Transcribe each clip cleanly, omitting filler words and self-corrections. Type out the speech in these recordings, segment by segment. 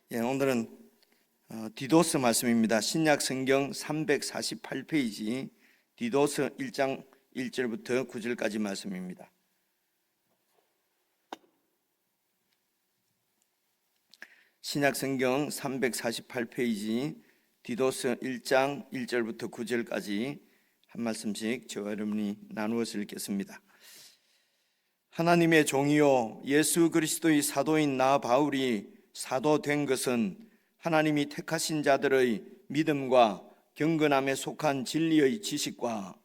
오늘은 디도스 말씀입니다. 신약 성경 348페이지 디도스 1장 1절부터 9절까지 말씀입니다. 신약 성경 348페이지 디도스 1장 1절부터 9절까지 한 말씀씩 저와 여러분이 나누어서 읽겠습니다. 하나님의 종이요 예수 그리스도의 사도인 나 바울이 사도된 것은 하나님이 택하신 자들의 믿음과 경건함에 속한 진리의 지식과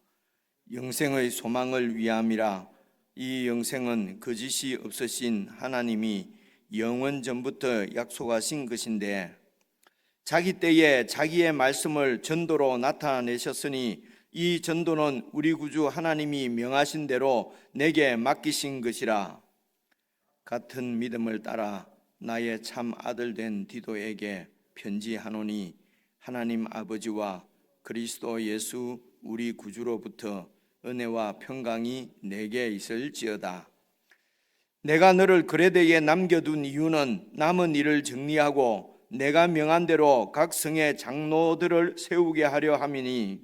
영생의 소망을 위함이라. 이 영생은 거짓이 없으신 하나님이 영원 전부터 약속하신 것인데 자기 때에 자기의 말씀을 전도로 나타내셨으니 이 전도는 우리 구주 하나님이 명하신 대로 내게 맡기신 것이라. 같은 믿음을 따라 나의 참 아들 된 디도에게 편지하노니 하나님 아버지와 그리스도 예수 우리 구주로부터 은혜와 평강이 내게 있을지어다. 내가 너를 그레데에 남겨둔 이유는 남은 일을 정리하고 내가 명한 대로 각 성의 장로들을 세우게 하려 함이니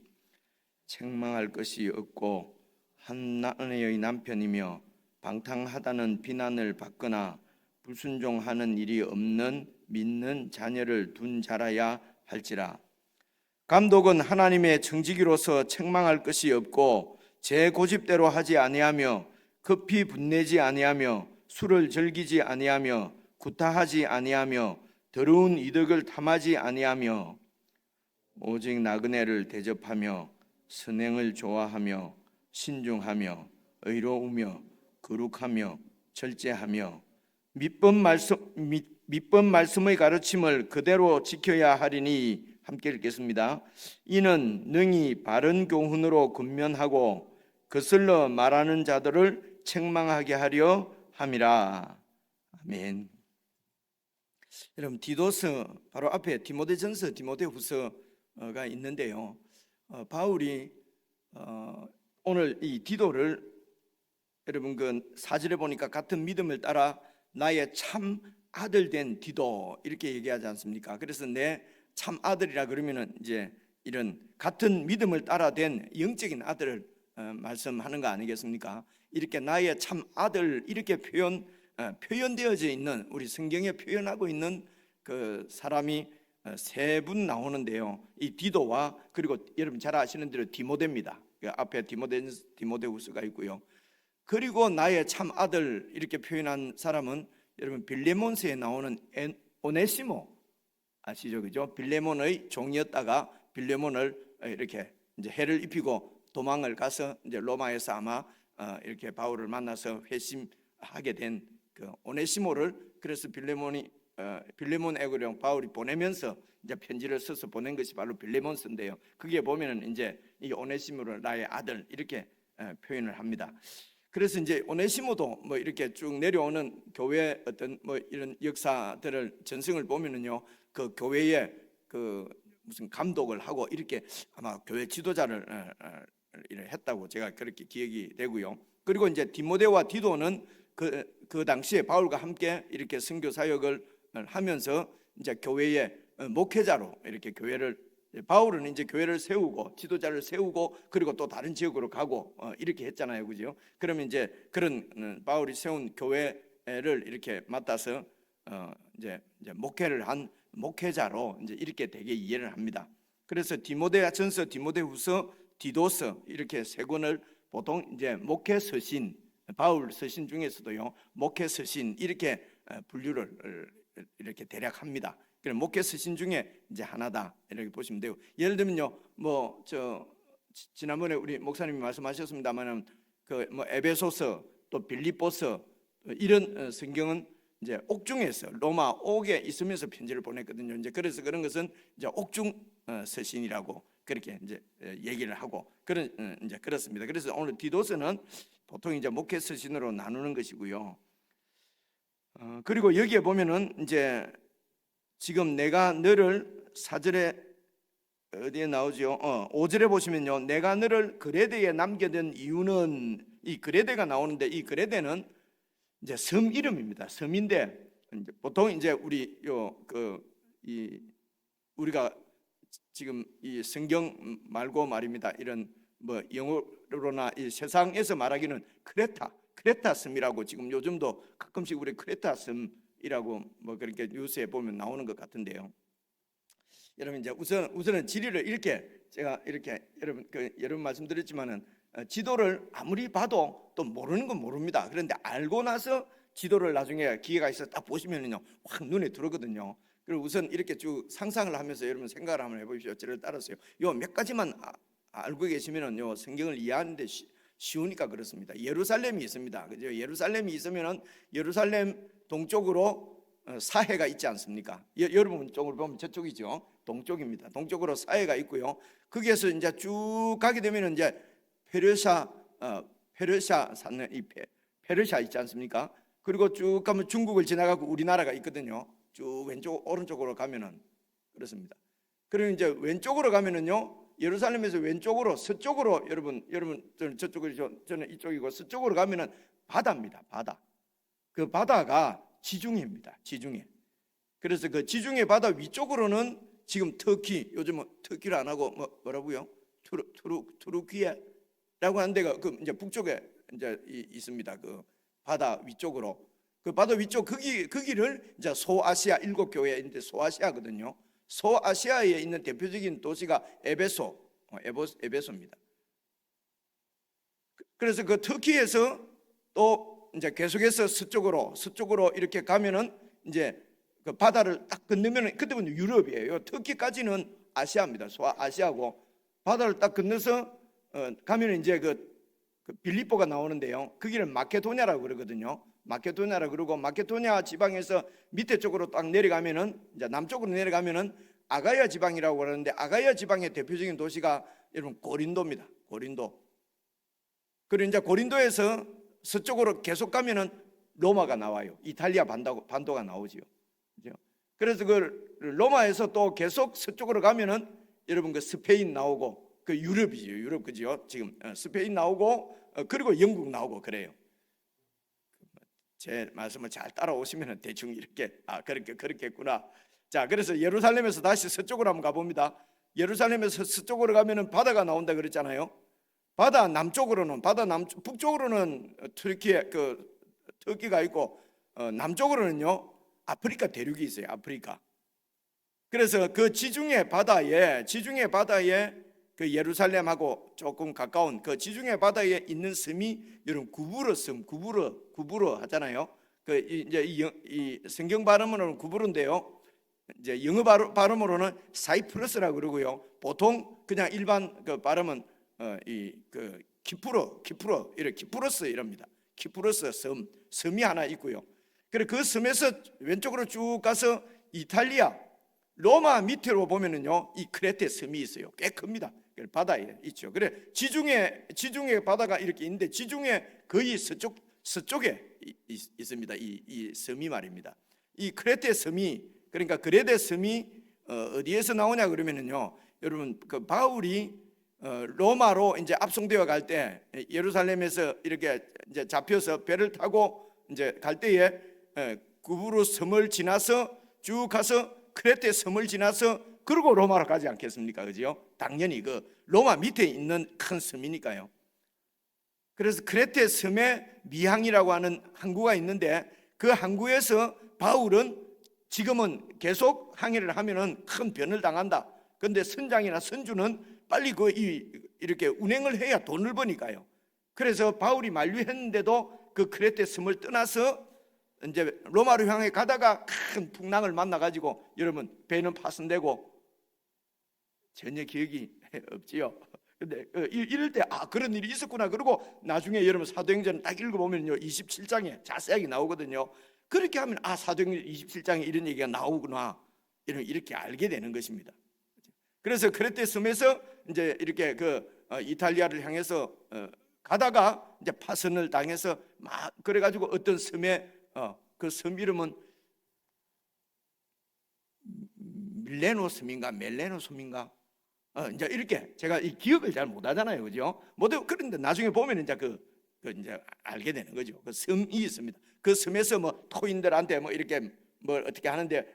책망할 것이 없고 한 아내의 남편이며 방탕하다는 비난을 받거나 불순종하는 일이 없는 믿는 자녀를 둔 자라야 할지라. 감독은 하나님의 청지기로서 책망할 것이 없고 제 고집대로 하지 아니하며 급히 분내지 아니하며 술을 즐기지 아니하며 구타하지 아니하며 더러운 이득을 탐하지 아니하며 오직 나그네를 대접하며 선행을 좋아하며 신중하며 의로우며 거룩하며 절제하며 밑법 말씀의 가르침을 그대로 지켜야 하리니. 함께 읽겠습니다. 이는 능히 바른 교훈으로 근면하고 거슬러 말하는 자들을 책망하게 하려 함이라. 아멘. 여러분, 디도서 바로 앞에 디모데전서, 디모데후서가 있는데요. 바울이 오늘 이 디도를 여러분 그 4절에 보니까 같은 믿음을 따라 나의 참 아들 된 디도 이렇게 얘기하지 않습니까? 그래서 내 참 아들이라 그러면은 이제 이런 같은 믿음을 따라 된 영적인 아들을 말씀하는 거 아니겠습니까? 이렇게 나의 참 아들 이렇게 표현되어져 있는, 우리 성경에 표현하고 있는 그 사람이 세 분 나오는데요. 이 디도와 그리고 여러분 잘 아시는 대로 디모데입니다. 앞에 디모데후서가 있고요. 그리고 나의 참 아들 이렇게 표현한 사람은 여러분 빌레몬서에 나오는 오네시모 아시죠? 그죠? 빌레몬의 종이었다가 빌레몬을 이렇게 이제 해를 입히고 도망을 가서 이제 로마에서 아마 이렇게 바울을 만나서 회심하게 된 그 오네시모를, 그래서 빌레몬에게 바울이 보내면서 이제 편지를 써서 보낸 것이 바로 빌레몬서인데요. 그게 보면은 이제 이 오네시모를 나의 아들 이렇게 표현을 합니다. 그래서 이제 오네시모도 뭐 이렇게 쭉 내려오는 교회 어떤 뭐 이런 역사들을 전승을 보면은요, 그 교회에 그 무슨 감독을 하고 이렇게 아마 교회 지도자를 했다고 제가 그렇게 기억이 되고요. 그리고 이제 디모데와 디도는 그 당시에 바울과 함께 이렇게 선교 사역을 하면서 이제 교회의 목회자로 이렇게 바울은 이제 교회를 세우고 지도자를 세우고 그리고 또 다른 지역으로 가고 이렇게 했잖아요, 그죠? 그러면 이제 그런 바울이 세운 교회를 이렇게 맡아서 이제 목회를 한 목회자로 이제 이렇게 되게 이해를 합니다. 그래서 디모데전서, 디모데후서, 디도서 이렇게 세 권을 보통 이제 목회 서신, 바울 서신 중에서도요 목회 서신 이렇게 분류를 이렇게 대략 합니다. 그럼 목회 서신 중에 이제 하나다 이렇게 보시면 되고, 예를 들면요, 뭐 지난번에 우리 목사님이 말씀하셨습니다만은 그 뭐 에베소서 또 빌립보서 이런 성경은 이제 옥중에서 로마 옥에 있으면서 편지를 보냈거든요. 이제 그래서 그런 것은 이제 옥중 서신이라고 그렇게 이제 얘기를 하고 그런 이제 그렇습니다. 그래서 오늘 디도서는 보통 이제 목회 서신으로 나누는 것이고요. 그리고 여기에 보면은 이제 지금 내가 너를 4절에 어디에 나오죠? 5절에 보시면요, 내가 너를 그레데에 남겨둔 이유는, 이 그레데가 나오는데 이 그레데는 이제 섬 이름입니다. 섬인데 이제 보통 이제 우리가 지금 이 성경 말고 말입니다. 이런 뭐 영어로나 이 세상에서 말하기는 크레타 섬이라고 지금 요즘도 가끔씩 우리 크레타 섬이라고 뭐 그렇게 뉴스에 보면 나오는 것 같은데요. 여러분 이제 우선은 지리를 이렇게 제가 이렇게 여러분 말씀드렸지만은 지도를 아무리 봐도 또 모르는 건 모릅니다. 그런데 알고 나서 지도를 나중에 기회가 있어 딱 보시면은요 확 눈에 들어오거든요. 그리고 우선 이렇게 쭉 상상을 하면서 여러분 생각을 한번 해보십시오. 저를 따라서요. 요 몇 가지만 알고 계시면은요 성경을 이해하는데 쉬우니까 그렇습니다. 예루살렘이 있습니다. 그죠? 예루살렘이 있으면은 예루살렘 동쪽으로 사해가 있지 않습니까? 여러분 쪽으로 보면 저쪽이죠. 동쪽입니다. 동쪽으로 사해가 있고요. 거기에서 이제 쭉 가게 되면은 이제 페르시아 사는 이 페르시아 있지 않습니까? 그리고 쭉 가면 중국을 지나가고 우리나라가 있거든요. 쭉 왼쪽 오른쪽으로 가면은 그렇습니다. 그리고 이제 왼쪽으로 가면은요. 예루살렘에서 왼쪽으로 서쪽으로 여러분 저는 저쪽이죠. 저는 이쪽이고 서쪽으로 가면은 바다입니다. 바다. 그 바다가 지중해입니다. 지중해. 그래서 그 지중해 바다 위쪽으로는 지금 터키, 요즘은 터키를 안 하고 뭐라고요? 투르키예라고 하는 데가 그 이제 북쪽에 이제 있습니다. 그 바다 위쪽으로. 그 바다 위쪽 거기를 이제 소아시아 7교회 이제 소아시아거든요. 소아시아에 있는 대표적인 도시가 에베소입니다. 그래서 그 터키에서 또 이제 계속해서 서쪽으로 이렇게 가면은 이제 그 바다를 딱 건너면은 그때부터 유럽이에요. 터키까지는 아시아입니다. 소아시아고 바다를 딱 건너서 가면은 이제 그 빌립보가 나오는데요. 거기를 마케도냐라고 그러거든요. 마케도냐라고 그러고 마케도냐 지방에서 밑에 쪽으로 딱 내려가면은 이제 남쪽으로 내려가면은 아가야 지방이라고 그러는데 아가야 지방의 대표적인 도시가 여러분 고린도입니다. 고린도. 그리고 이제 고린도에서 서쪽으로 계속 가면은 로마가 나와요. 이탈리아 반도가 나오지요. 그죠? 그래서 그 로마에서 또 계속 서쪽으로 가면은 여러분 그 스페인 나오고 그 유럽이죠. 유럽 그죠? 지금 스페인 나오고 그리고 영국 나오고 그래요. 제 말씀을 잘 따라오시면 대충 이렇게 그렇겠구나. 자, 그래서 예루살렘에서 다시 서쪽으로 한번 가봅니다. 예루살렘에서 서쪽으로 가면은 바다가 나온다 그랬잖아요. 바다 남쪽으로는 북쪽으로는 터키가 있고 남쪽으로는요 아프리카 대륙이 있어요. 아프리카. 그래서 그 지중해 바다에 그 예루살렘하고 조금 가까운 그 지중해 바다에 있는 섬이 여러분 구브로 섬, 구브로 하잖아요. 그 이제 이 성경 발음으로는 구브로인데요. 이제 영어 발음으로는 사이프러스라고 그러고요. 보통 그냥 일반 그 발음은 키프로스 이럽니다. 키프로스 섬이 하나 있고요. 그래 그 섬에서 왼쪽으로 쭉 가서 이탈리아 로마 밑으로 보면은요 이 크레테 섬이 있어요. 꽤 큽니다. 바다에 있죠. 그래 지중해 바다가 이렇게 있는데 지중해 거의 서쪽에 있습니다. 이 섬이 말입니다. 이 크레테 섬이 그러니까 크레테 섬이 어디에서 나오냐 그러면은요 여러분 그 바울이 로마로 이제 압송되어 갈 때 예루살렘에서 이렇게 이제 잡혀서 배를 타고 이제 갈 때에 구브로 섬을 지나서 쭉 가서 크레테 섬을 지나서 그리고 로마로 가지 않겠습니까? 그죠? 당연히 그 로마 밑에 있는 큰 섬이니까요. 그래서 크레테 섬에 미항이라고 하는 항구가 있는데 그 항구에서 바울은 지금은 계속 항해를 하면은 큰 변을 당한다. 그런데 선장이나 선주는 빨리 이렇게 운행을 해야 돈을 버니까요. 그래서 바울이 만류했는데도 그 크레테 섬을 떠나서 이제 로마로 향해 가다가 큰 풍랑을 만나가지고 여러분 배는 파손되고 전혀 기억이 없지요. 근데 이럴 때 그런 일이 있었구나. 그리고 나중에 여러분 사도행전 딱 읽어보면요 27장에 자세하게 나오거든요. 그렇게 하면 사도행전 27장에 이런 얘기가 나오구나 이렇게 알게 되는 것입니다. 그래서 크레테 섬에서 이제 이렇게 이탈리아를 향해서 가다가 이제 파선을 당해서 막 그래가지고 어떤 섬에 그 섬 이름은 밀레노 섬인가 멜레노 섬인가 이제 이렇게 제가 이 기억을 잘 못하잖아요, 그죠? 그런데 나중에 보면 이제 그 이제 알게 되는 거죠. 그 섬이 있습니다. 그 섬에서 뭐 토인들한테 뭐 이렇게 뭘 어떻게 하는데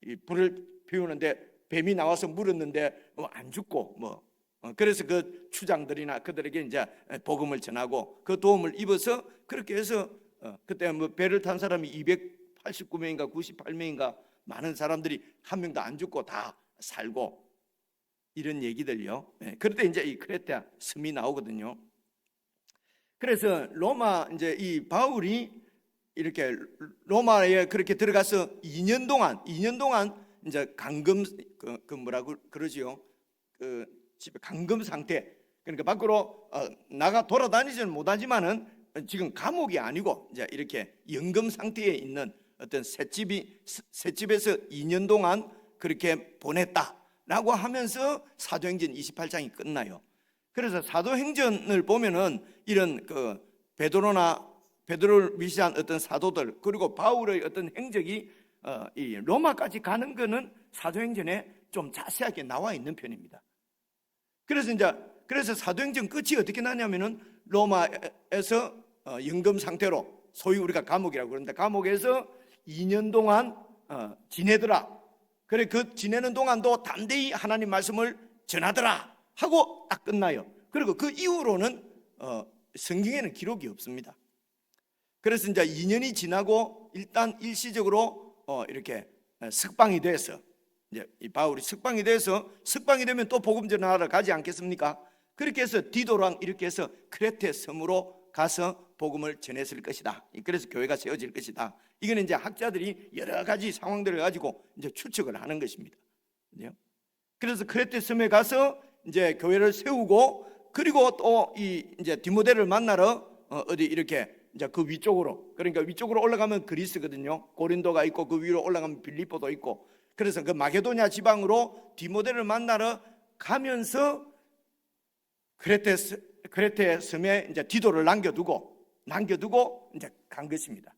이 불을 피우는데 뱀이 나와서 물었는데 뭐 안 죽고 뭐 그래서 그 추장들이나 그들에게 이제 복음을 전하고 그 도움을 입어서 그렇게 해서 그때 뭐 배를 탄 사람이 289명인가 98명인가 많은 사람들이 한 명도 안 죽고 다 살고 이런 얘기들요. 그럴 때 이제 이 크레테 섬이 나오거든요. 그래서 로마 이제 이 바울이 이렇게 로마에 그렇게 들어가서 2년 동안 이제 감금 그 뭐라고 그러지요? 그 집에 감금 상태. 그러니까 밖으로 나가 돌아다니지는 못하지만은 지금 감옥이 아니고 이제 이렇게 연금 상태에 있는 어떤 셋집에서 2년 동안 그렇게 보냈다라고 하면서 사도행전 28장이 끝나요. 그래서 사도행전을 보면은 이런 그 베드로를 위시한 어떤 사도들 그리고 바울의 어떤 행적이 이 로마까지 가는 거는 사도행전에 좀 자세하게 나와 있는 편입니다. 그래서 사도행전 끝이 어떻게 나냐면은 로마에서 연금 상태로 소위 우리가 감옥이라고 그러는데 감옥에서 2년 동안 지내더라. 그래 그 지내는 동안도 담대히 하나님 말씀을 전하더라 하고 딱 끝나요. 그리고 그 이후로는 성경에는 기록이 없습니다. 그래서 이제 2년이 지나고 일단 일시적으로 이렇게 석방이 돼서 이제 이 바울이 석방이 되면 또 복음 전하러 가지 않겠습니까? 그렇게 해서 디도랑 이렇게 해서 크레테 섬으로 가서 복음을 전했을 것이다. 그래서 교회가 세워질 것이다. 이거는 이제 학자들이 여러 가지 상황들을 가지고 이제 추측을 하는 것입니다. 그래서 크레테 섬에 가서 이제 교회를 세우고 그리고 또 이 이제 디모데를 만나러 어디 이렇게 이제 그 위쪽으로 그러니까 위쪽으로 올라가면 그리스거든요. 고린도가 있고 그 위로 올라가면 빌립보도 있고 그래서 그 마게도냐 지방으로 디모데를 만나러 가면서 크레테 섬에 이제 디도를 남겨두고 이제 간 것입니다.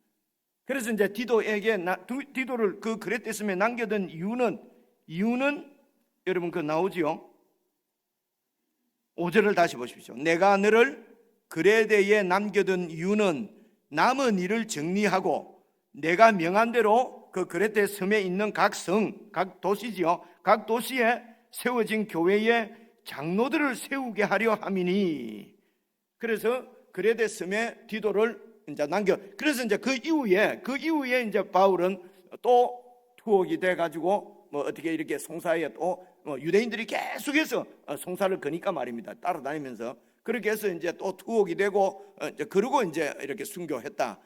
그래서 이제 디도를 그 크레테 섬에 남겨둔 이유는 여러분 그 나오지요. 5절을 다시 보십시오. 내가 너를 그레데에 남겨둔 이유는 남은 일을 정리하고 내가 명한 대로 그 그레데 섬에 있는 각 도시지요. 각 도시에 세워진 교회의 장로들을 세우게 하려 함이니. 그래서 그레데 섬에 디도를 이제 그래서 이제 그 이후에 이제 바울은 또 투옥이 돼가지고 뭐 어떻게 이렇게 송사에 또 유대인들이 계속해서 송사를 거니까 말입니다. 따라다니면서 그렇게 해서 이제 또 투옥이 되고 그러고 이제 이렇게 순교했다.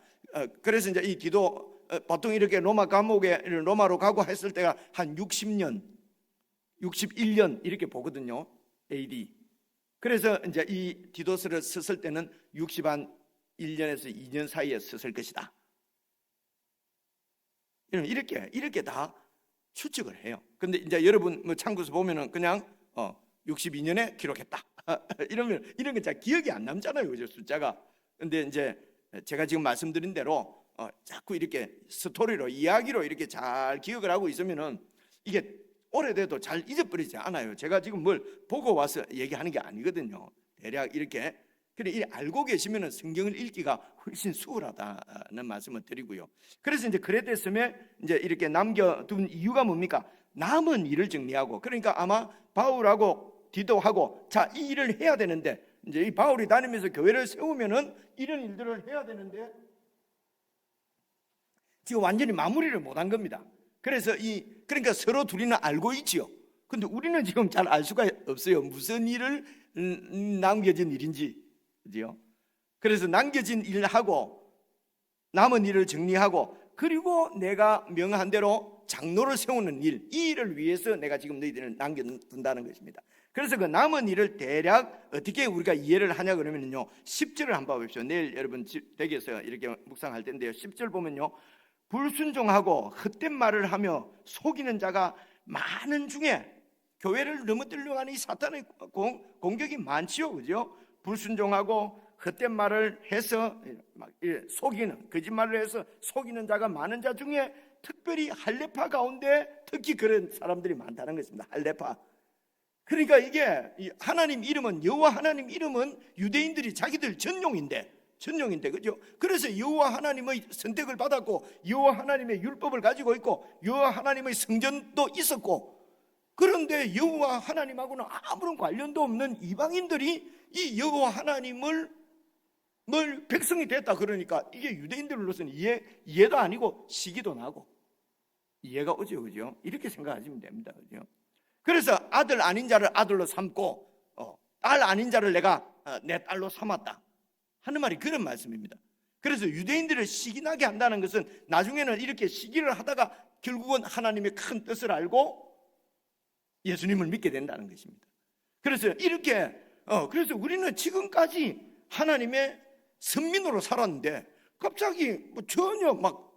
그래서 이제 이 디도 보통 이렇게 로마 감옥에 로마로 가고 했을 때가 한 60년, 61년 이렇게 보거든요. AD. 그래서 이제 이 디도스를 썼을 때는 61년에서 2년 사이에 썼을 것이다. 이렇게 다 추측을 해요. 근데 이제 여러분 뭐 참고서 보면은 그냥 62년에 기록했다. 이런 건 잘 기억이 안 남잖아요. 그죠? 숫자가. 근데 이제 제가 지금 말씀드린 대로 자꾸 이렇게 스토리로 이야기로 이렇게 잘 기억을 하고 있으면은 이게 오래돼도 잘 잊어버리지 않아요. 제가 지금 뭘 보고 와서 얘기하는 게 아니거든요. 대략 이렇게 그래 알고 계시면은 성경을 읽기가 훨씬 수월하다는 말씀을 드리고요. 그래서 이제 그레데 섬에 이제 이렇게 남겨둔 이유가 뭡니까? 남은 일을 정리하고 그러니까 아마 바울하고 디도하고 자 이 일을 해야 되는데 이제 이 바울이 다니면서 교회를 세우면은 이런 일들을 해야 되는데 지금 완전히 마무리를 못한 겁니다. 그래서 그러니까 서로 둘이는 알고 있지요. 근데 우리는 지금 잘 알 수가 없어요. 무슨 일을 남겨진 일인지, 그죠? 그래서 남겨진 일을 하고 남은 일을 정리하고 그리고 내가 명한 대로 장로를 세우는 이 일을 위해서 내가 지금 너희들을 남겨둔다는 것입니다. 그래서 그 남은 일을 대략 어떻게 우리가 이해를 하냐 그러면요 10절을 한번 봐보십시오. 내일 여러분 댁에서 이렇게 묵상할 텐데요 10절 보면요 불순종하고 헛된 말을 하며 속이는 자가 많은 중에 교회를 넘어뜨리려고 하는 이 사탄의 공격이 많지요, 그죠? 불순종하고 헛된 말을 해서 속이는 거짓말을 해서 속이는 자가 많은 자 중에 특별히 할례파 가운데 특히 그런 사람들이 많다는 것입니다. 할례파. 그러니까 이게 하나님 이름은, 여호와 하나님 이름은 유대인들이 자기들 전용인데 그죠? 그래서 여호와 하나님의 선택을 받았고 여호와 하나님의 율법을 가지고 있고 여호와 하나님의 성전도 있었고, 그런데 여호와 하나님하고는 아무런 관련도 없는 이방인들이 이 여호와 하나님을 백성이 됐다 그러니까 이게 유대인들로서는 이해도 아니고 시기도 나고 이해가 오죠, 그죠? 이렇게 생각하시면 됩니다, 그죠? 그래서 아들 아닌 자를 아들로 삼고 딸 아닌 자를 내가 내 딸로 삼았다 하는 말이 그런 말씀입니다. 그래서 유대인들을 시기나게 한다는 것은 나중에는 이렇게 시기를 하다가 결국은 하나님의 큰 뜻을 알고 예수님을 믿게 된다는 것입니다. 그래서 이렇게 그래서 우리는 지금까지 하나님의 선민으로 살았는데 갑자기 전혀 막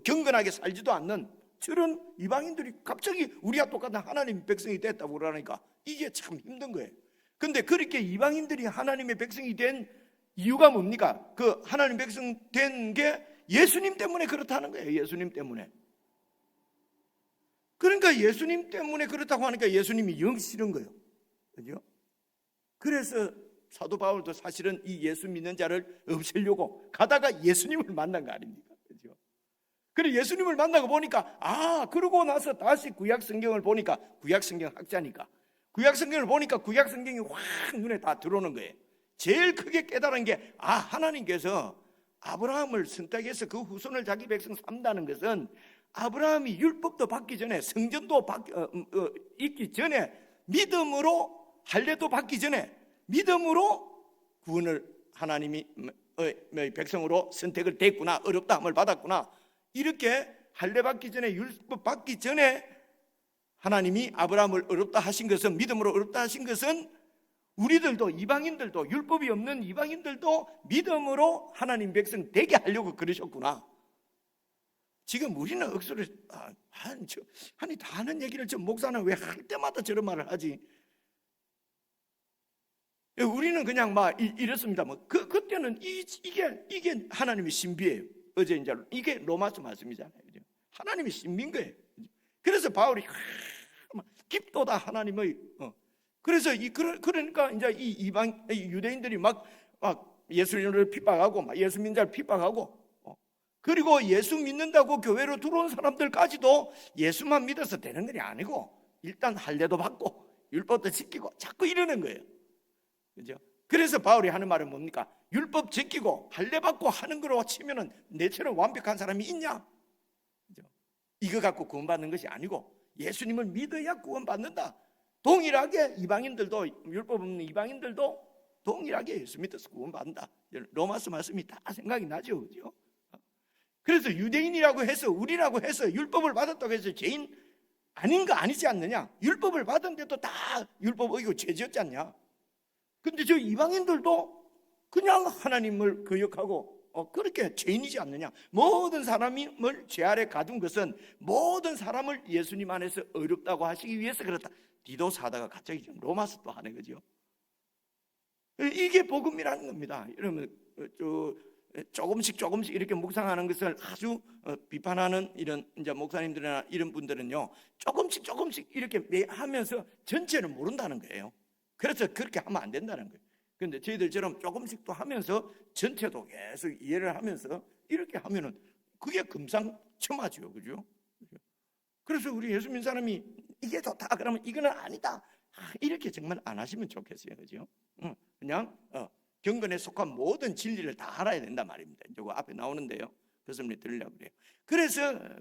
경건하게 살지도 않는 저런 이방인들이 갑자기 우리와 똑같은 하나님의 백성이 됐다고 그러니까 이게 참 힘든 거예요. 근데 그렇게 이방인들이 하나님의 백성이 된 이유가 뭡니까? 그 하나님 백성 된 게 예수님 때문에 그렇다는 거예요. 예수님 때문에. 그러니까 예수님 때문에 그렇다고 하니까 예수님이 영 싫은 거예요. 그죠? 그래서 사도 바울도 사실은 이 예수 믿는 자를 없애려고 가다가 예수님을 만난 거 아닙니까? 그죠? 그래 예수님을 만나고 보니까 그러고 나서 다시 구약 성경을 보니까 구약 성경 학자니까 구약 성경을 보니까 구약 성경이 확 눈에 다 들어오는 거예요. 제일 크게 깨달은 게 하나님께서 아브라함을 선택해서 그 후손을 자기 백성 삼다는 것은 아브라함이 율법도 받기 전에 성전도 있기 전에 믿음으로 할례도 받기 전에 믿음으로 구원을 하나님이 백성으로 선택을 됐구나, 어렵다함을 받았구나, 이렇게 할례 받기 전에 율법 받기 전에 하나님이 아브라함을 어렵다 하신 것은, 믿음으로 어렵다 하신 것은 우리들도, 이방인들도, 율법이 없는 이방인들도 믿음으로 하나님 백성 되게 하려고 그러셨구나. 지금 우리는 억수로 아니 다 하는 얘기를 저 목사는 왜 할 때마다 저런 말을 하지? 우리는 그냥 막 이렇습니다. 그때는 이게 하나님의 신비예요. 어제 이제 이게 로마서 말씀이잖아요. 그죠? 하나님의 신비인 거예요. 그래서 바울이 깊도다 하나님의 그래서 그러니까 이제 이 이방 유대인들이 막 예수님을 핍박하고 막 예수 믿는 자를 핍박하고 그리고 예수 믿는다고 교회로 들어온 사람들까지도 예수만 믿어서 되는 게 아니고 일단 할례도 받고 율법도 지키고 자꾸 이러는 거예요. 그죠? 그래서 바울이 하는 말은 뭡니까? 율법 지키고 할례 받고 하는 거로 치면은 내처럼 완벽한 사람이 있냐? 그죠? 이거 갖고 구원받는 것이 아니고 예수님을 믿어야 구원받는다. 동일하게 이방인들도, 율법 없는 이방인들도 동일하게 예수 믿어서 구원받는다. 로마서 말씀이 다 생각이 나죠, 그죠? 그래서 유대인이라고 해서, 우리라고 해서, 율법을 받았다고 해서 죄인 아닌 거 아니지 않느냐? 율법을 받은데도 다 율법 어기고 죄 지었지 않냐? 근데 저 이방인들도 그냥 하나님을 거역하고 그렇게 죄인이지 않느냐? 모든 사람을 죄 아래 가둔 것은 모든 사람을 예수님 안에서 어렵다고 하시기 위해서 그렇다. 디도서 하다가 갑자기 로마서 또 하는 거죠. 이게 복음이라는 겁니다. 여러분 조금씩 이렇게 묵상하는 것을 아주 비판하는 이런 이제 목사님들이나 이런 분들은요, 조금씩 이렇게 하면서 전체를 모른다는 거예요. 그래서 그렇게 하면 안 된다는 거예요. 그런데 저희들처럼 조금씩 또 하면서 전체도 계속 이해를 하면서 이렇게 하면은 그게 금상첨화죠, 그죠? 그래서 우리 예수 믿는 사람이 이게 좋다 그러면 이거는 아니다, 이렇게 정말 안 하시면 좋겠어요, 그죠? 그냥 경건에 속한 모든 진리를 다 알아야 된단 말입니다. 이제 그 앞에 나오는데요. 그 설명 드리려고 그래요.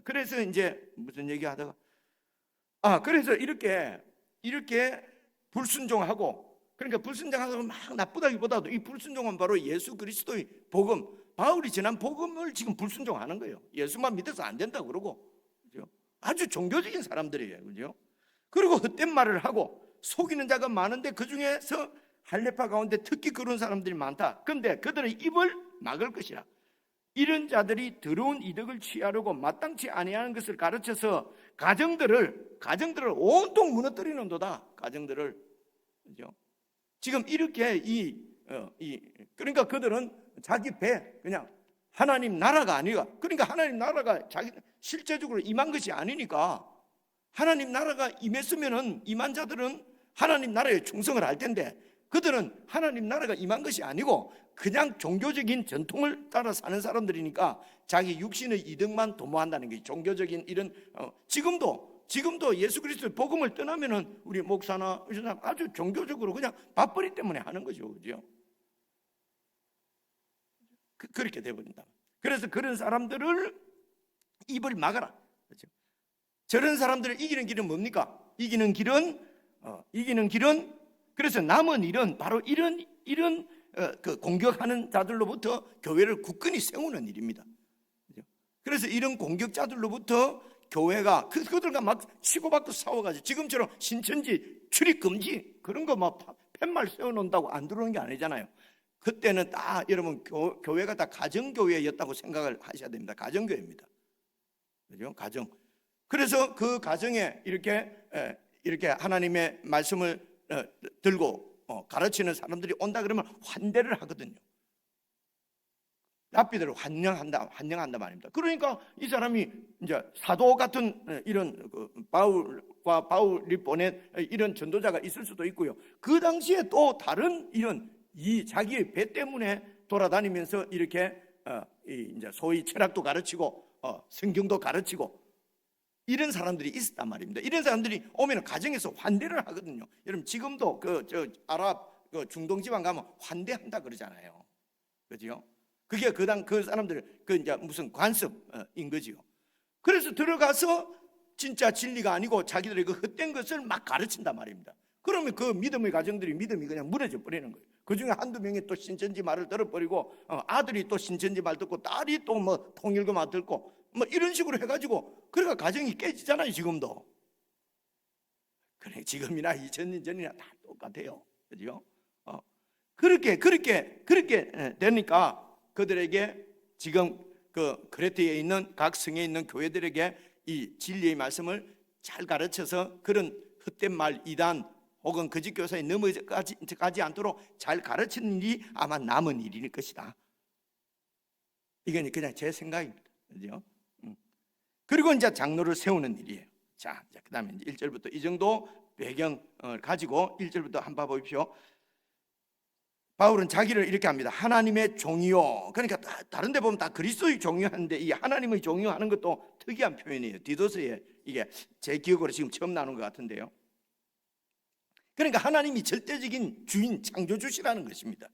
그래서 이제 무슨 얘기하다가 그래서 이렇게 불순종하고, 그러니까 불순종하고 막 나쁘다기보다도 이 불순종은 바로 예수 그리스도의 복음, 바울이 전한 복음을 지금 불순종하는 거예요. 예수만 믿어서 안 된다고 그러고, 그죠? 아주 종교적인 사람들이에요, 그죠? 그리고 헛된 말을 하고 속이는 자가 많은데 그 중에서 할례파 가운데 특히 그런 사람들이 많다. 그런데 그들의 입을 막을 것이라. 이런 자들이 더러운 이득을 취하려고 마땅치 아니하는 것을 가르쳐서 가정들을 온통 무너뜨리는도다. 가정들을, 그죠? 지금 이렇게 그러니까 그들은 자기 배, 그냥 하나님 나라가 아니라, 그러니까 하나님 나라가 자기 실제적으로 임한 것이 아니니까, 하나님 나라가 임했으면은 임한 자들은 하나님 나라에 충성을 할 텐데 그들은 하나님 나라가 임한 것이 아니고 그냥 종교적인 전통을 따라 사는 사람들이니까 자기 육신의 이득만 도모한다는 게 종교적인 이런 지금도 예수 그리스도의 복음을 떠나면은 우리 목사나 의사나 아주 종교적으로 그냥 밥벌이 때문에 하는 거죠, 그죠? 그렇게 돼버린다. 그래서 그런 사람들을 입을 막아라, 그렇죠? 저런 사람들을 이기는 길은 뭡니까? 이기는 길은 그래서 남은 일은 바로 이런 그 공격하는 자들로부터 교회를 굳건히 세우는 일입니다. 그래서 이런 공격자들로부터 교회가 그들과 막 치고받고 싸워가지고 지금처럼 신천지 출입 금지 그런 거 막 팻말 세워놓는다고 안 들어오는 게 아니잖아요. 그때는 다 여러분 교회가 다 가정교회였다고 생각을 하셔야 됩니다. 가정교회입니다. 그죠? 가정. 그래서 그 가정에 이렇게 하나님의 말씀을 들고 가르치는 사람들이 온다 그러면 환대를 하거든요. 랍비들을 환영한다 말입니다. 그러니까 이 사람이 이제 사도 같은 이런 바울이 보낸 이런 전도자가 있을 수도 있고요. 그 당시에 또 다른 이런 이 자기의 배 때문에 돌아다니면서 이렇게 이제 소위 철학도 가르치고 성경도 가르치고 이런 사람들이 있었단 말입니다. 이런 사람들이 오면 가정에서 환대를 하거든요. 여러분 지금도 아랍 중동 지방 가면 환대한다 그러잖아요. 그죠? 그게 그 사람들 이제 무슨 관습인 거지요. 그래서 들어가서 진짜 진리가 아니고 자기들의 그 헛된 것을 막 가르친단 말입니다. 그러면 그 믿음의 가정들이 믿음이 그냥 무너져 버리는 거예요. 그 중에 한두 명이 또 신천지 말을 들어버리고 아들이 또 신천지 말 듣고 딸이 또 뭐 통일교 말 듣고 뭐 이런 식으로 해가지고 그러니까 가정이 깨지잖아요. 지금도. 그래 지금이나 2000년 전이나 다 똑같아요. 그죠? 그렇게 되니까 그들에게 지금 그 크레테에 있는 각 성에 있는 교회들에게 이 진리의 말씀을 잘 가르쳐서 그런 헛된 말 이단 혹은 거짓 교사에 넘어가지 않도록 잘 가르치는 일이 아마 남은 일일 것이다. 이건 그냥 제 생각입니다. 그죠? 그리고 이제 장로를 세우는 일이에요. 자, 그다음에 이제 1절부터 이 정도 배경을 가지고 1절부터 한번 봐보십시오. 바울은 자기를 이렇게 합니다. 하나님의 종이요. 그러니까 다른 데 보면 다 그리스도의 종이하는데 이 하나님의 종이요 하는 것도 특이한 표현이에요. 디도서에 이게 제 기억으로 지금 처음 나오는 것 같은데요. 그러니까 하나님이 절대적인 주인 창조주시라는 것입니다.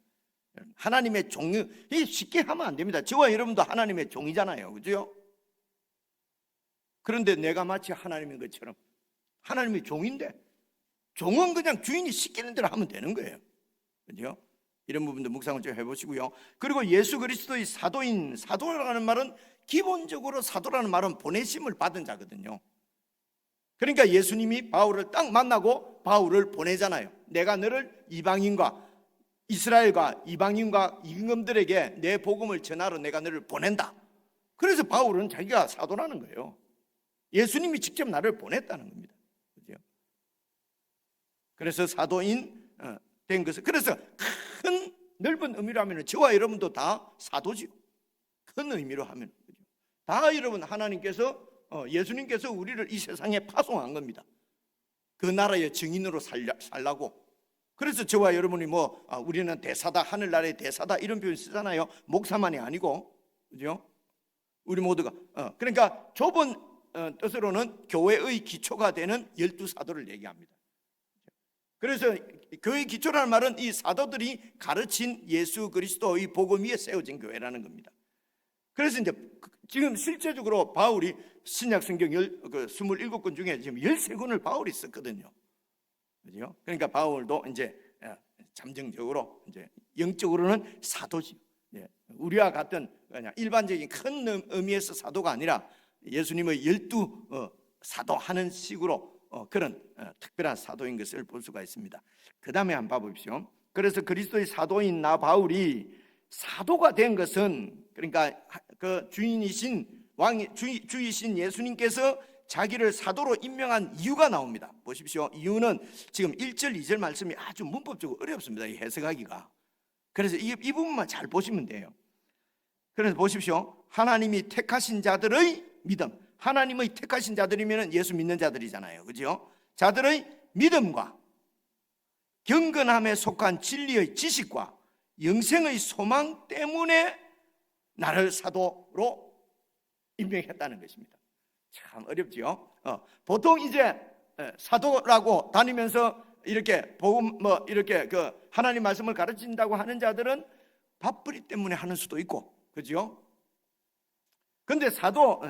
하나님의 종이 쉽게 하면 안 됩니다. 저와 여러분도 하나님의 종이잖아요. 그죠? 그런데 내가 마치 하나님인 것처럼 하나님의 종인데 종은 그냥 주인이 시키는 대로 하면 되는 거예요. 그죠? 이런 부분도 묵상을 좀 해보시고요. 그리고 예수 그리스도의 사도라는 말은 기본적으로 사도라는 말은 보내심을 받은 자거든요. 그러니까 예수님이 바울을 딱 만나고 바울을 보내잖아요. 내가 너를 이방인과 이스라엘과 이방인과 임금들에게 내 복음을 전하러 내가 너를 보낸다. 그래서 바울은 자기가 사도라는 거예요. 예수님이 직접 나를 보냈다는 겁니다. 그죠? 그래서 사도인 된 것은 그래서 큰 넓은 의미로 하면 저와 여러분도 다 사도지요. 큰 의미로 하면 다 여러분 하나님께서 예수님께서 우리를 이 세상에 파송한 겁니다. 그 나라의 증인으로 살라고. 그래서 저와 여러분이 우리는 대사다, 하늘나라의 대사다 이런 표현 쓰잖아요. 목사만이 아니고, 그죠? 우리 모두가 그러니까 좁은 뜻으로는 교회의 기초가 되는 12사도를 얘기합니다. 그래서 교회의 기초라는 말은 이 사도들이 가르친 예수 그리스도의 복음 위에 세워진 교회라는 겁니다. 그래서 이제 지금 실제적으로 바울이 신약 성경 27권 중에 지금 13권을 바울이 썼거든요. 그죠? 그러니까 바울도 이제 잠정적으로 이제 영적으로는 사도지. 우리와 같은 그냥 일반적인 큰 의미에서 사도가 아니라 예수님의 12사도 하는 식으로 그런 특별한 사도인 것을 볼 수가 있습니다. 그 다음에 한번 봐보십시오. 그래서 그리스도의 사도인 나 바울이 사도가 된 것은 그러니까 그 주인이신 주이신 예수님께서 자기를 사도로 임명한 이유가 나옵니다. 보십시오. 이유는 지금 1절 2절 말씀이 아주 문법적으로 어렵습니다. 이 해석하기가. 그래서 이 부분만 잘 보시면 돼요. 그래서 보십시오. 하나님이 택하신 자들의 믿음. 하나님의 택하신 자들이면 예수 믿는 자들이잖아요. 그죠? 자들의 믿음과 경건함에 속한 진리의 지식과 영생의 소망 때문에 나를 사도로 임명했다는 것입니다. 참 어렵죠. 보통 이제 사도라고 다니면서 이렇게 복음 이렇게 하나님 말씀을 가르친다고 하는 자들은 밥벌이 때문에 하는 수도 있고, 그죠? 근데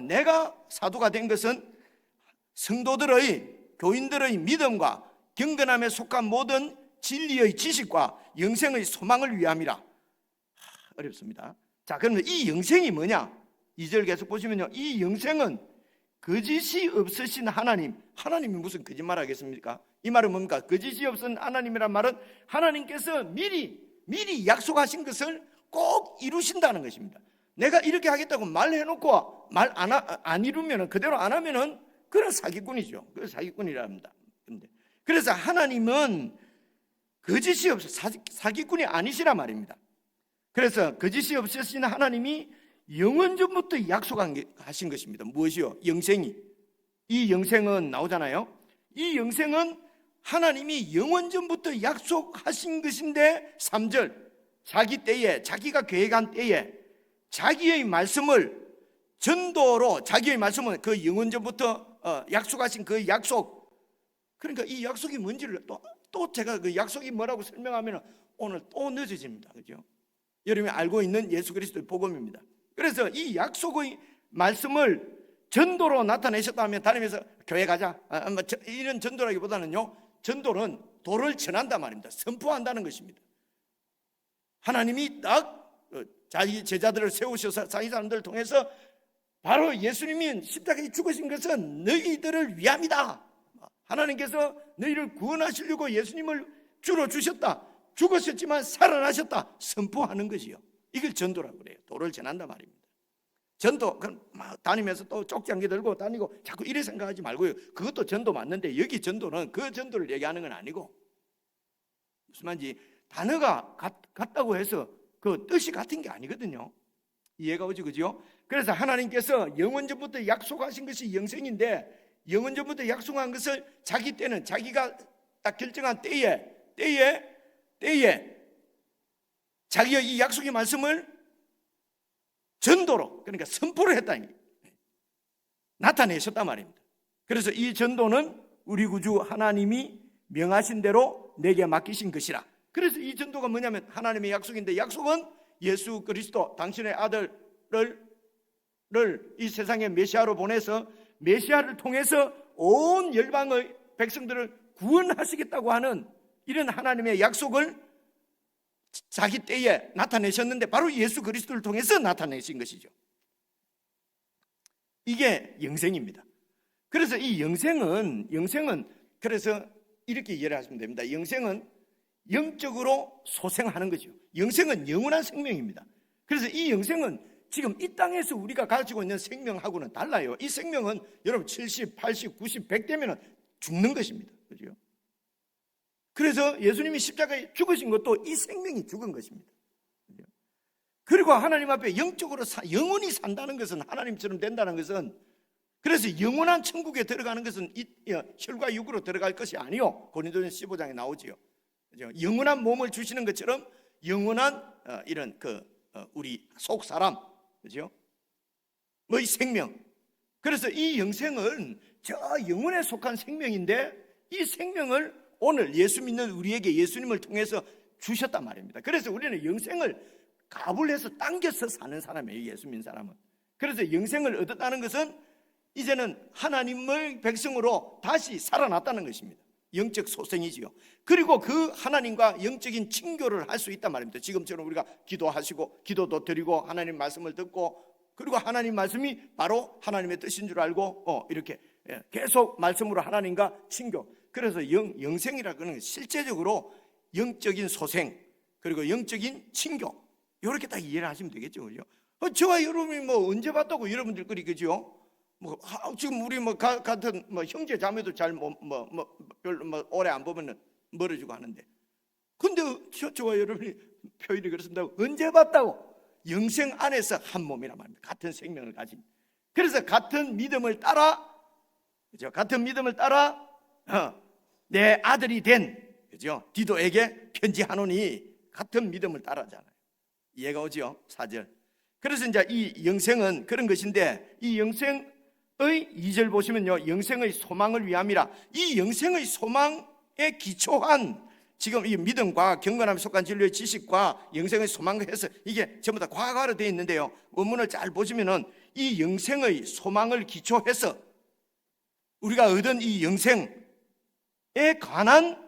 내가 사도가 된 것은 성도들의, 교인들의 믿음과 경건함에 속한 모든 진리의 지식과 영생의 소망을 위함이라. 어렵습니다. 자, 그러면 이 영생이 뭐냐? 2절 계속 보시면요, 이 영생은 거짓이 없으신 하나님이 무슨 거짓말 하겠습니까? 이 말은 뭡니까? 거짓이 없은 하나님이란 말은 하나님께서 미리 약속하신 것을 꼭 이루신다는 것입니다. 내가 이렇게 하겠다고 말해놓고 말 안 이루면, 그대로 안 하면은 그런 사기꾼이죠. 그건 사기꾼이라 합니다. 그래서 하나님은 거짓이 없어 사기꾼이 아니시란 말입니다. 그래서 거짓이 없으신 하나님이 영원전부터 약속하신 것입니다. 무엇이요? 영생이. 이 영생은 나오잖아요. 이 영생은 하나님이 영원전부터 약속하신 것인데 3절, 자기 때에, 자기가 계획한 때에 자기의 말씀을 전도로, 자기의 말씀은 그 영원전부터 약속하신 그 약속, 그러니까 이 약속이 뭔지를 또 제가 그 약속이 뭐라고 설명하면 오늘 또 늦어집니다. 그죠? 여러분이 알고 있는 예수 그리스도의 복음입니다. 그래서 이 약속의 말씀을 전도로 나타내셨다면, 다니면서 교회 가자, 이런 전도라기보다는요, 전도는 도를 전한단 말입니다. 선포한다는 것입니다. 하나님이 딱 자기 제자들을 세우셔서 자기 사람들을 통해서 바로 예수님이 십자가에 죽으신 것은 너희들을 위함이다. 하나님께서 너희를 구원하시려고 예수님을 주로 주셨다. 죽으셨지만 살아나셨다. 선포하는 것이요. 이걸 전도라고 그래요. 도를 전한단 말입니다. 전도, 그럼 막 다니면서 또 쪽지한개 들고 다니고 자꾸 이래 생각하지 말고요. 그것도 전도 맞는데 여기 전도는 그 전도를 얘기하는 건 아니고, 무슨 말인지 단어가 같다고 해서 그 뜻이 같은 게 아니거든요. 이해가 오지, 그죠? 그래서 하나님께서 영원전부터 약속하신 것이 영생인데, 영원전부터 약속한 것을 자기 때는, 자기가 딱 결정한 때에 자기가 이 약속의 말씀을 전도로, 그러니까 선포를 했다니 나타내셨단 말입니다. 그래서 이 전도는 우리 구주 하나님이 명하신 대로 내게 맡기신 것이라. 그래서 이 전도가 뭐냐면 하나님의 약속인데, 약속은 예수 그리스도, 당신의 아들을 이 세상에 메시아로 보내서 메시아를 통해서 온 열방의 백성들을 구원하시겠다고 하는 이런 하나님의 약속을 자기 때에 나타내셨는데, 바로 예수 그리스도를 통해서 나타내신 것이죠. 이게 영생입니다. 그래서 이 영생은 그래서 이렇게 이해를 하시면 됩니다. 영생은 영적으로 소생하는 거죠. 영생은 영원한 생명입니다. 그래서 이 영생은 지금 이 땅에서 우리가 가지고 있는 생명하고는 달라요. 이 생명은 여러분 70, 80, 90, 100 되면 죽는 것입니다. 그죠? 그래서 예수님이 십자가에 죽으신 것도 이 생명이 죽은 것입니다. 그죠? 그리고 하나님 앞에 영적으로 영원히 산다는 것은, 하나님처럼 된다는 것은, 그래서 영원한 천국에 들어가는 것은 혈과 육으로 들어갈 것이 아니요. 고린도전서 15장에 나오지요. 그죠? 영원한 몸을 주시는 것처럼 영원한 이런 우리 속 사람, 그죠? 이 생명. 그래서 이 영생은 저 영혼에 속한 생명인데, 이 생명을 오늘 예수 믿는 우리에게 예수님을 통해서 주셨단 말입니다. 그래서 우리는 영생을 갑을 해서 당겨서 사는 사람이에요, 예수 믿는 사람은. 그래서 영생을 얻었다는 것은 이제는 하나님의 백성으로 다시 살아났다는 것입니다. 영적 소생이지요. 그리고 그 하나님과 영적인 친교를 할 수 있단 말입니다. 지금처럼 우리가 기도하시고 기도도 드리고 하나님 말씀을 듣고, 그리고 하나님 말씀이 바로 하나님의 뜻인 줄 알고 이렇게 계속 말씀으로 하나님과 친교. 그래서 영생이라는 건 실제적으로 영적인 소생, 그리고 영적인 친교, 이렇게 딱 이해를 하시면 되겠죠. 그죠? 저와 여러분이 언제 봤다고 여러분들 그죠? 지금 우리 같은 형제 자매도 잘 별로 오래 안 보면 멀어지고 하는데, 근데 저와 여러분이 표현이 그렇습니다. 언제 봤다고? 영생 안에서 한 몸이란 말입니다. 같은 생명을 가진. 그래서 같은 믿음을 따라, 그죠? 같은 믿음을 따라 내 아들이 된, 그죠? 디도에게 편지하노니 같은 믿음을 따라잖아요. 이해가 오죠? 4절. 그래서 이제 이 영생은 그런 것인데, 이 영생의 2절 보시면요, 영생의 소망을 위함이라. 이 영생의 소망에 기초한 지금 이 믿음과 경건함에 속한 진리의 지식과 영생의 소망을 해서 이게 전부 다 과거로 되어 있는데요, 원문을 잘 보시면은 이 영생의 소망을 기초해서 우리가 얻은 이 영생에 관한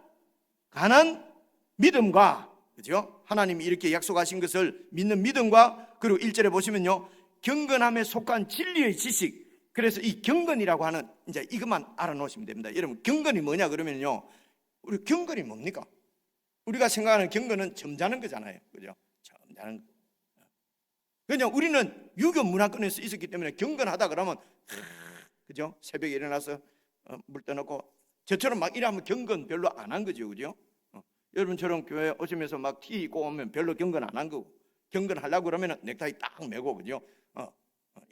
믿음과, 그죠? 하나님이 이렇게 약속하신 것을 믿는 믿음과, 그리고 1절에 보시면요, 경건함에 속한 진리의 지식. 그래서 이 경건이라고 하는, 이제 이것만 알아놓으시면 됩니다. 여러분, 경건이 뭐냐 그러면요, 우리 경건이 뭡니까? 우리가 생각하는 경건은 점잖은 거잖아요, 그죠? 점잖은 거. 그냥 우리는 유교 문화권에서 있었기 때문에 경건하다 그러면, 그죠? 새벽에 일어나서 물 떠놓고, 저처럼 막 이러면 경건 별로 안 한 거죠, 그죠? 여러분처럼 교회 오시면서 막 티 입고 오면 별로 경건 안 한 거고, 경건하려고 그러면 넥타이 딱 매고, 그죠?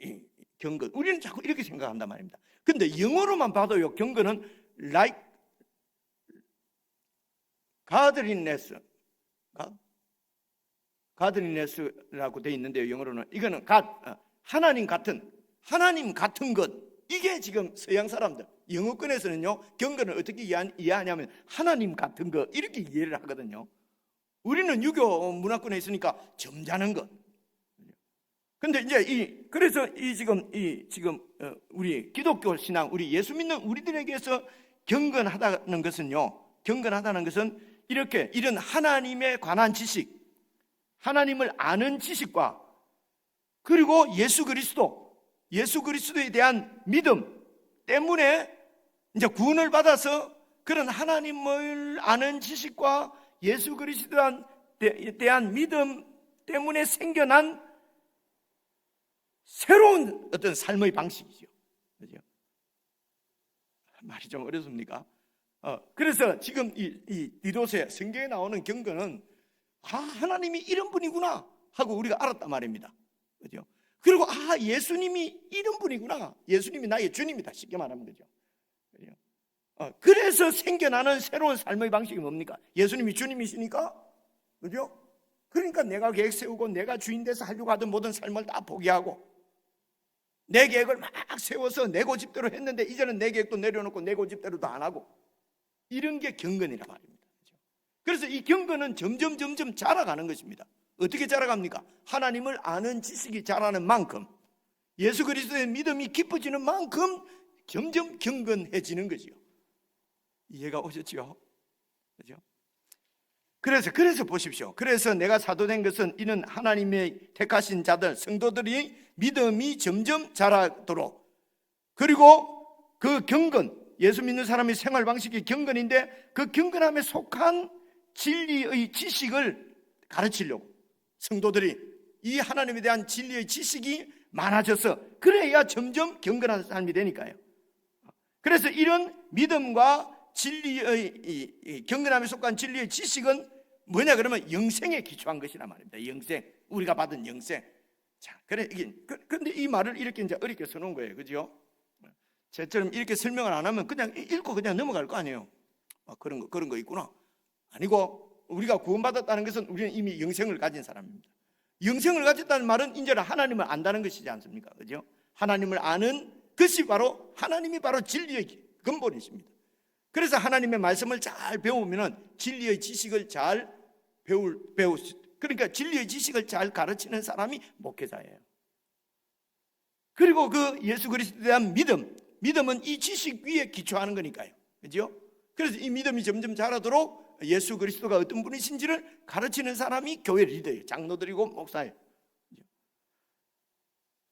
이 경건, 우리는 자꾸 이렇게 생각한단 말입니다. 근데 영어로만 봐도요, 경건은 like godliness라고 돼 있는데요, 영어로는. 이거는 하나님 같은 것. 이게 지금 서양 사람들, 영어권에서는요, 경건을 어떻게 이해하냐면 하나님 같은 것, 이렇게 이해를 하거든요. 우리는 유교 문화권에 있으니까 점잖은 것. 근데 이제 그래서 지금 우리 기독교 신앙, 우리 예수 믿는 우리들에게서 경건하다는 것은 이런 하나님에 관한 지식, 하나님을 아는 지식과, 그리고 예수 그리스도에 대한 믿음 때문에 이제 구원을 받아서 그런 하나님을 아는 지식과 예수 그리스도에 대한 믿음 때문에 생겨난 새로운 어떤 삶의 방식이죠. 그죠? 말이 좀 어렵습니까? 그래서 지금 이 디도서 성경에 나오는 경건은 하나님이 이런 분이구나 하고 우리가 알았단 말입니다. 그죠? 그리고 예수님이 이런 분이구나, 예수님이 나의 주님이다, 쉽게 말하면 그죠? 그래서 생겨나는 새로운 삶의 방식이 뭡니까? 예수님이 주님이시니까, 그죠? 그러니까 내가 계획 세우고 내가 주인 돼서 하려고 하던 모든 삶을 다 포기하고 내 계획을 막 세워서 내 고집대로 했는데 이제는 내 계획도 내려놓고 내 고집대로도 안 하고, 이런 게 경건이란 말입니다. 그래서 이 경건은 점점 자라가는 것입니다. 어떻게 자라갑니까? 하나님을 아는 지식이 자라는 만큼, 예수 그리스도의 믿음이 깊어지는 만큼 점점 경건해지는 거지요. 이해가 오셨죠? 그죠? 그래서 보십시오. 그래서 내가 사도된 것은 이는 하나님의 택하신 자들, 성도들이 믿음이 점점 자라도록, 그리고 그 경건, 예수 믿는 사람의 생활 방식이 경건인데 그 경건함에 속한 진리의 지식을 가르치려고 성도들이 이 하나님에 대한 진리의 지식이 많아져서, 그래야 점점 경건한 삶이 되니까요. 그래서 이런 믿음과 진리의 이 경건함에 속한 진리의 지식은 뭐냐 그러면 영생에 기초한 것이란 말입니다. 영생, 우리가 받은 영생. 자, 근데 이 말을 이렇게 이제 어렵게 써놓은 거예요, 그죠? 저처럼 이렇게 설명을 안 하면 그냥 읽고 그냥 넘어갈 거 아니에요. 그런 거 있구나. 아니고, 우리가 구원받았다는 것은 우리는 이미 영생을 가진 사람입니다. 영생을 가졌다는 말은 이제는 하나님을 안다는 것이지 않습니까? 그죠? 하나님을 아는 것이 하나님이 바로 진리의 근본이십니다. 그래서 하나님의 말씀을 잘 배우면은 진리의 지식을 잘 그러니까 진리의 지식을 잘 가르치는 사람이 목회자예요. 그리고 그 예수 그리스도에 대한 믿음은 이 지식 위에 기초하는 거니까요. 그죠? 그래서 이 믿음이 점점 자라도록 예수 그리스도가 어떤 분이신지를 가르치는 사람이 교회 리더예요. 장로들이고 목사예요.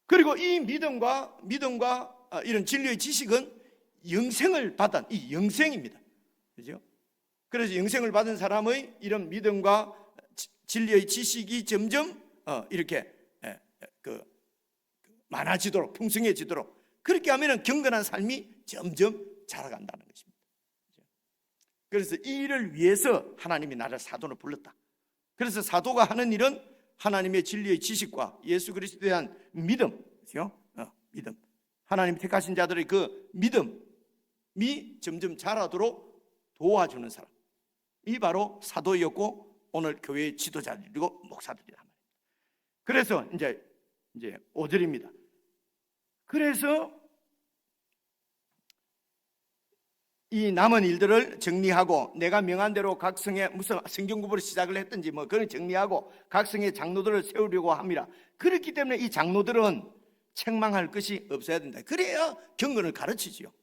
그리고 이 믿음과 이런 진리의 지식은 영생을 받은 이 영생입니다. 그죠? 그래서 영생을 받은 사람의 이런 믿음과 진리의 지식이 점점 이렇게 많아지도록, 풍성해지도록, 그렇게 하면 경건한 삶이 점점 자라간다는 것입니다. 그래서 이 일을 위해서 하나님이 나를 사도로 불렀다. 그래서 사도가 하는 일은 하나님의 진리의 지식과 예수 그리스도에 대한 믿음, 그렇죠? 믿음. 하나님이 택하신 자들의 그 믿음이 점점 자라도록 도와주는 사람. 이 바로 사도였고 오늘 교회의 지도자들이고 목사들이란 말이에요. 그래서 이제 5절입니다. 그래서 이 남은 일들을 정리하고 내가 명한 대로 각 성에 무슨 성경구부를 시작을 했든지 뭐 그걸 정리하고 각 성의 장로들을 세우려고 합니다. 그렇기 때문에 이 장로들은 책망할 것이 없어야 된다. 그래야 경건을 가르치지요.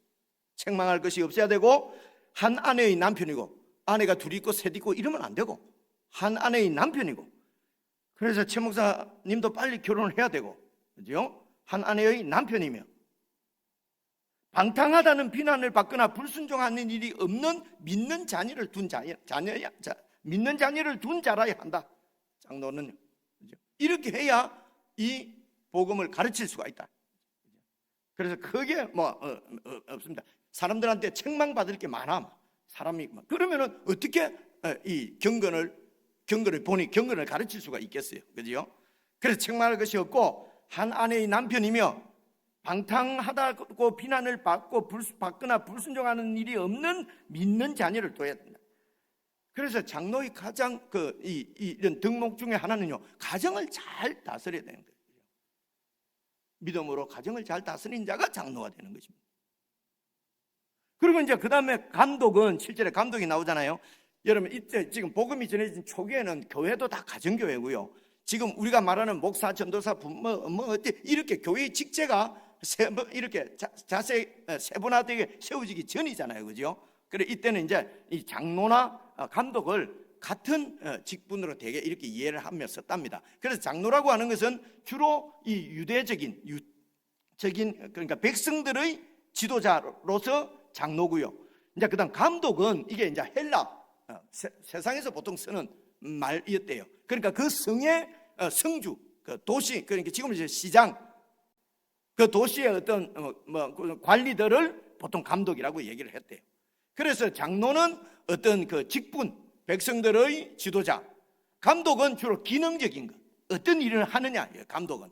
책망할 것이 없어야 되고 한 아내의 남편이고 아내가 둘이 있고 셋 있고 이러면 안 되고 한 아내의 남편이고 그래서 최 목사님도 빨리 결혼을 해야 되고 그죠? 한 아내의 남편이며 방탕하다는 비난을 받거나 불순종하는 일이 없는 믿는 자녀를 둔 믿는 자녀를 둔 자라야 한다. 장로는요. 이렇게 해야 이 복음을 가르칠 수가 있다. 그래서 그게 없습니다. 사람들한테 책망받을 게 많아. 사람이 그러면은 어떻게 이 경건을 보니 경건을 가르칠 수가 있겠어요. 그죠? 그래서 책망할 것이 없고 한 아내의 남편이며 방탕하다고 비난을 받거나 불순종하는 일이 없는 믿는 자녀를 둬야 된다. 그래서 장로의 가장 이런 덕목 중에 하나는요, 가정을 잘 다스려야 되는 거예요. 믿음으로 가정을 잘 다스린 자가 장로가 되는 것입니다. 그리고 이제 그 다음에 감독은 7절에 감독이 나오잖아요. 여러분 이때 지금 복음이 전해진 초기에는 교회도 다 가정교회고요. 지금 우리가 말하는 목사, 전도사, 부모, 이렇게 교회의 직제가 이렇게 자세 세분화되게 세워지기 전이잖아요, 그죠? 그래 이때는 이제 이 장로나 감독을 같은 직분으로 되게 이렇게 이해를 하며 썼답니다. 그래서 장로라고 하는 것은 주로 이 유대적인 그러니까 백성들의 지도자로서 장로고요. 이제 그다음 감독은 이게 이제 헬라 세상에서 보통 쓰는 말이었대요. 그러니까 그 성의 성주, 그 도시, 그러니까 지금 이제 시장, 그 도시의 어떤 관리들을 보통 감독이라고 얘기를 했대요. 그래서 장로는 어떤 그 직분, 백성들의 지도자, 감독은 주로 기능적인 것, 어떤 일을 하느냐. 감독은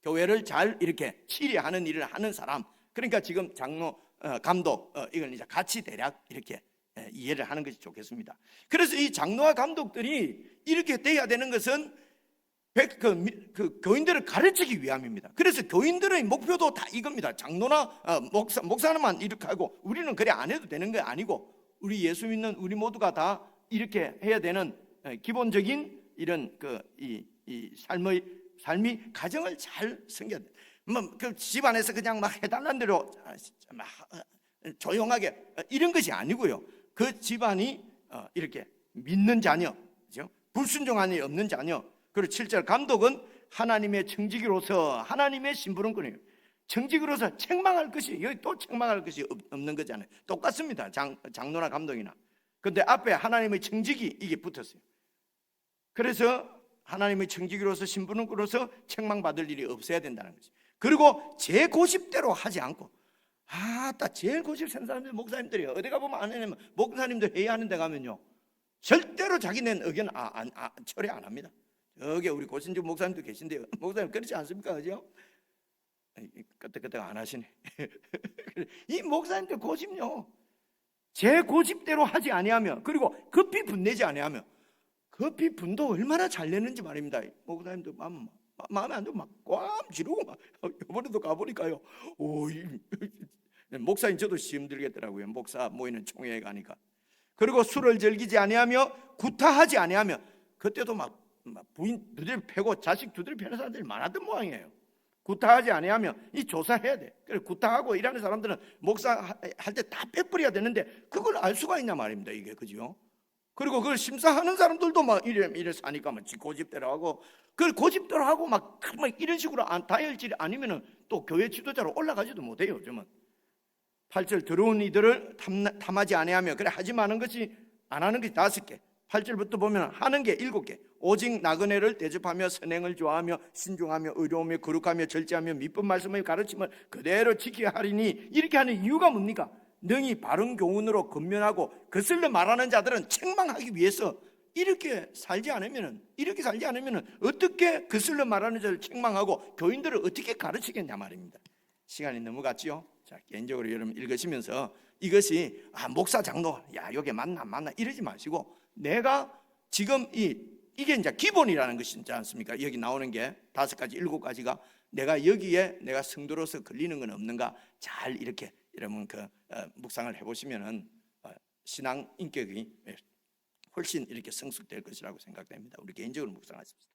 교회를 잘 이렇게 치리하는 일을 하는 사람. 그러니까 지금 장로, 감독, 이걸 이제 같이 대략 이렇게 이해를 하는 것이 좋겠습니다. 그래서 이 장로와 감독들이 이렇게 돼야 되는 것은 그 교인들을 가르치기 위함입니다. 그래서 교인들의 목표도 다 이겁니다. 장로나 목사만 이렇게 하고 우리는 그래 안 해도 되는 게 아니고 우리 예수 믿는 우리 모두가 다 이렇게 해야 되는 기본적인 이런 이 삶이 가정을 잘 섬겨야 돼. 그 집안에서 그냥 막 해달라는 대로 막 조용하게 이런 것이 아니고요. 그 집안이 이렇게 믿는 자녀, 그죠? 불순종한 일 없는 자녀. 그리고 7절 감독은 하나님의 청지기로서 하나님의 심부름꾼이에요. 청지기로서 책망할 것이 여기 또 책망할 것이 없는 거잖아요. 똑같습니다. 장로나 감독이나. 근데 앞에 하나님의 청지기 이게 붙었어요. 그래서 하나님의 청지기로서 심부름꾼으로서 책망받을 일이 없어야 된다는 거죠. 그리고 제 고집대로 하지 않고 제일 고집 센 사람들 목사님들이 어디 가보면 안 해내면 목사님들 회의하는 데 가면요 절대로 자기네 의견 처리 안 합니다. 여기 우리 고신주 목사님도 계신데요. 목사님 그렇지 않습니까? 그죠? 끄떡끄떡 안 하시네. 이 목사님들 고집요. 제 고집대로 하지 아니하며 그리고 급히 분내지 아니하며 급히 분도 얼마나 잘 내는지 말입니다. 목사님도 마음에 안 들고 막 꽉 지르고 막 이번에도 가보니까요. 목사님 저도 시험 들겠더라고요. 목사 모이는 총회에 가니까. 그리고 술을 즐기지 아니하며 구타하지 아니하며 그때도 막 부인 두들 패고 자식 두들 패는 사람들이 많았던 모양이에요. 구타하지 아니하며 이 조사해야 돼. 그래 구타하고 일하는 사람들은 목사 할 때 다 빼버려야 되는데 그걸 알 수가 있냐 말입니다. 이게 그죠? 그리고 그걸 심사하는 사람들도 막 이래 사니까 막 고집대로 하고 그걸 고집대로 하고 막 이런 식으로 다혈질이 아니면은 또 교회 지도자로 올라가지도 못해요. 요즘은 8절 더러운 이들을 탐하지 아니하며 그래 하지 마는 것이 안 하는 것이 5개. 8절부터 보면 하는 게 7개. 오직 나그네를 대접하며 선행을 좋아하며 신중하며 의로우며 거룩하며 절제하며 믿음 말씀의 가르침을 그대로 지켜야 하리니 이렇게 하는 이유가 뭡니까? 능히 바른 교훈으로 권면하고 거슬러 말하는 자들은 책망하기 위해서 이렇게 살지 않으면 어떻게 거슬러 말하는 자를 책망하고 교인들을 어떻게 가르치겠냐 말입니다. 시간이 너무 갔지요. 자, 개인적으로 여러분 읽으시면서 이것이 목사 장로 여기 맞나 이러지 마시고 내가 지금 이게 이제 기본이라는 것이지 않습니까? 여기 나오는 게 5가지, 7가지가 내가 여기에 내가 성도로서 걸리는 건 없는가? 잘 이렇게 여러분 묵상을 해보시면은 신앙 인격이 훨씬 이렇게 성숙될 것이라고 생각됩니다. 우리 개인적으로 묵상하십시오.